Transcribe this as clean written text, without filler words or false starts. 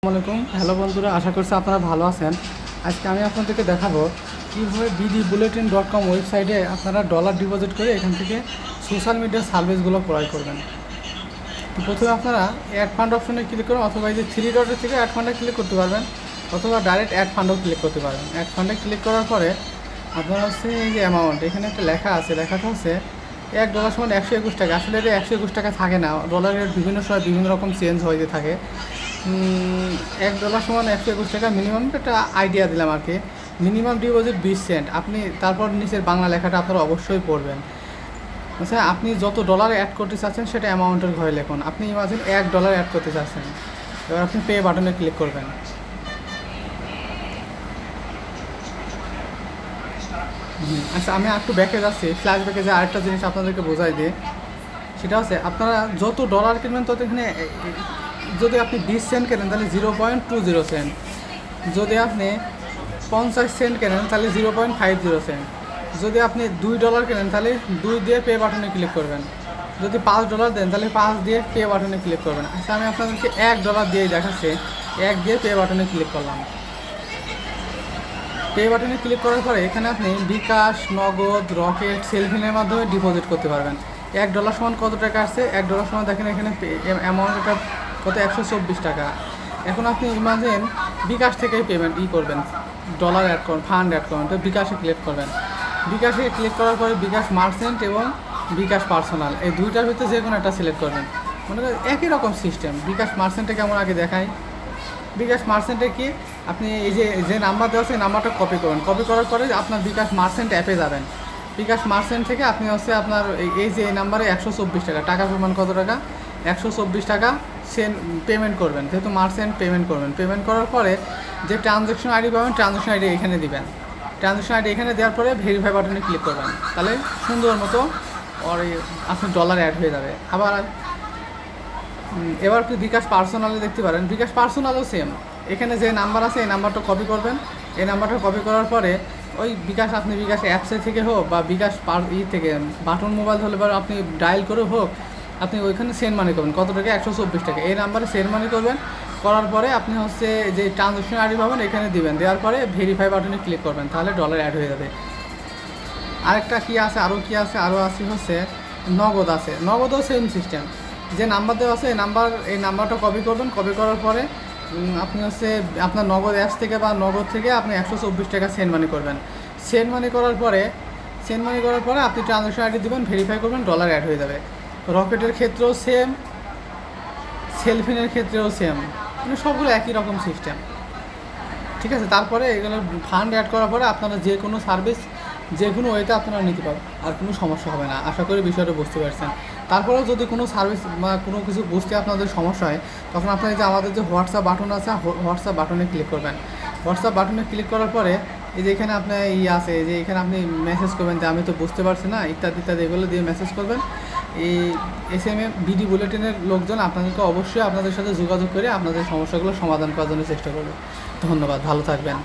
আসসালামু আলাইকুম। হ্যালো বন্ধুরা, আশা করছি আপনারা ভালো আছেন। আজকে আমি আপনাদেরকে দেখাবো কীভাবে BDBulletin.com ওয়েবসাইটে আপনারা ডলার ডিপোজিট করে এখান থেকে সোশ্যাল মিডিয়ার সার্ভিসগুলো ক্রয় করবেন। তো প্রথমে আপনারা অ্যাড ফান্ড অপশনে ক্লিক করুন, অথবা এই যে থ্রি ডটের থেকে অ্যাড ফান্ডে ক্লিক করতে পারবেন, অথবা ডাইরেক্ট অ্যাড ফান্ডেও ক্লিক করতে পারবেন। অ্যাড ফান্ডে ক্লিক করার পরে আপনারা এই যে অ্যামাউন্ট এখানে একটা লেখা আছে, লেখাটা হচ্ছে $1 সমান 121 টাকা। আসলে এটা 121 টাকা থাকে না, ডলারের বিভিন্ন সময় বিভিন্ন রকম চেঞ্জ হয়ে থাকে। $1 সমান 121 টাকা মিনিমাম একটা আইডিয়া দিলাম আর কি। Minimum deposit 20 cent. আপনি তারপর নিচের বাংলা লেখাটা আপনারা অবশ্যই পড়বেন। আচ্ছা, আপনি যত ডলার অ্যাড করতে চাচ্ছেন সেটা অ্যামাউন্টের ঘরে লিখুন। আপনি ইমাজিন $1 অ্যাড করতে চাচ্ছেন, এবার আপনি পে বাটনে ক্লিক করবেন। আচ্ছা, আমি একটু ব্যাকে যাচ্ছি, ফ্ল্যাশ ব্যাকে যে আরেকটা জিনিস আপনাদেরকে বোঝাই দিই, সেটা হচ্ছে আপনারা যত ডলার কিনবেন তত এখানে যদি আপনি 20 সেন্ট কেনেন তাহলে 0.20 সেন্ট, যদি আপনি 50 সেন্ট কেনেন তাহলে 0.50 সেন্ট, যদি আপনি $2 কেনেন তাহলে 2 দিয়ে পে বাটনে ক্লিক করবেন, যদি $5 দেন তাহলে 5 দিয়ে পে বাটনে ক্লিক করবেন। আচ্ছা, আমি আপনাদেরকে $1 দিয়ে দেখাচ্ছি। 1 দিয়ে পে বাটনে ক্লিক করলাম। পে বাটনে ক্লিক করার পরে এখানে আপনি বিকাশ, নগদ, রকেট, সেলফিনের মাধ্যমে ডিপোজিট করতে পারবেন। $1 সমান কত টাকা আসছে? $1 সমান দেখেন এখানে অ্যামাউন্টটা কত, 124 টাকা। এখন আপনি ইমাজিন বিকাশ থেকেই পেমেন্ট করবেন, ডলার অ্যাড করুন, ফান্ড অ্যাড করুন, তো বিকাশে ক্লিক করবেন। বিকাশে ক্লিক করার পরে বিকাশ মার্চেন্ট এবং বিকাশ পার্সোনাল, এই দুইটার ভিতরে যে কোনো একটা সিলেক্ট করবেন। মনে করেন একই রকম সিস্টেম। বিকাশ মার্চেন্টে কেমন আগে দেখাই। বিকাশ মার্চেন্টে কি আপনি এই যে নাম্বার দেওয়া আছে এই নাম্বারটা কপি করবেন। কপি করার পরে আপনার বিকাশ মার্চেন্ট অ্যাপে যাবেন। বিকাশ মার্চেন্ট থেকে আপনি হচ্ছে আপনার এই যে এই নাম্বারে 124 টাকা, টাকার পরিমাণ কত টাকা? 124 টাকা পেমেন্ট করবেন, যেহেতু মার্চেন্ট পেমেন্ট করবেন। পেমেন্ট করার পরে যে ট্রানজ্যাকশন আইডি পাবেন, ট্রানজ্যাকশন আইডি এখানে দিবেন। ট্রানজ্যাকশন আইডি এখানে দেওয়ার পরে ভেরিফাই বাটনে ক্লিক করবেন, তাহলে সুন্দর মতো আপনার ডলার অ্যাড হয়ে যাবে। আবার এবার আপনি বিকাশ পার্সোনালে দেখতে পারেন, বিকাশ পার্সোনালও সেম। এখানে যে নাম্বার আছে এই নাম্বারটা কপি করবেন। এই নাম্বারটা কপি করার পরে ওই বিকাশ আপনি বিকাশ অ্যাপসে থেকে হোক বা বিকাশ থেকে বাটন মোবাইল হলে বা আপনি ডায়াল করে হোক, আপনি ওইখানে সেন্ড মানি করবেন। কত টাকা? 124 টাকা। এই নাম্বারে সেন্ড মানি করবেন। করার পরে আপনি হচ্ছে যে ট্রানজ্যাকশন আইডি পাবেন এখানে দিবেন। দেওয়ার পরে ভেরিফাই বাটনে ক্লিক করবেন, তাহলে ডলার অ্যাড হয়ে যাবে। আরেকটা কী আছে, আরও কী আছে, আরও আছে হচ্ছে নগদ আছে। নগদও সেম সিস্টেম। যে নাম্বার দেওয়া আছে এই নাম্বারটা কপি করবেন। কপি করার পরে আপনি হচ্ছে আপনার নগদ অ্যাপস থেকে বা নগদ থেকে আপনি 124 টাকা সেন্ড মানি করবেন। সেন্ড মানি করার পরে আপনি ট্রানজ্যাকশন আইডি দেবেন, ভেরিফাই করবেন, ডলার অ্যাড হয়ে যাবে। রকেটের ক্ষেত্রেও সেম, সেলফিনের ক্ষেত্রেও সেম, মানে সবগুলো একই রকম সিস্টেম। ঠিক আছে, তারপরে এগুলো ফান্ড অ্যাড করার পরে আপনারা যে কোনো সার্ভিস যে কোনো ওয়েতে আপনারা নিতে পারবেন, আর কোনো সমস্যা হবে না। আশা করি বিষয়টা বুঝতে পারছেন। তারপরেও যদি কোনো সার্ভিস বা কোনো কিছু বুঝতে আপনাদের সমস্যা হয়, তখন আপনারা যে আমাদের যে হোয়াটসঅ্যাপ বাটন আছে, হোয়াটসঅ্যাপ বাটনে ক্লিক করবেন। হোয়াটসঅ্যাপ বাটনে ক্লিক করার পরে এই যে এখানে আপনার আছে, যে এখানে আপনি মেসেজ করবেন যে আমি তো বুঝতে পারছি না, ইত্যাদি ইত্যাদি, এগুলো দিয়ে মেসেজ করবেন। এই SMM BD বুলেটিনের লোকজন আপনাদেরকে অবশ্যই আপনাদের সাথে যোগাযোগ করে আপনাদের সমস্যাগুলো সমাধান করার জন্য চেষ্টা করবে। ধন্যবাদ, ভালো থাকবেন।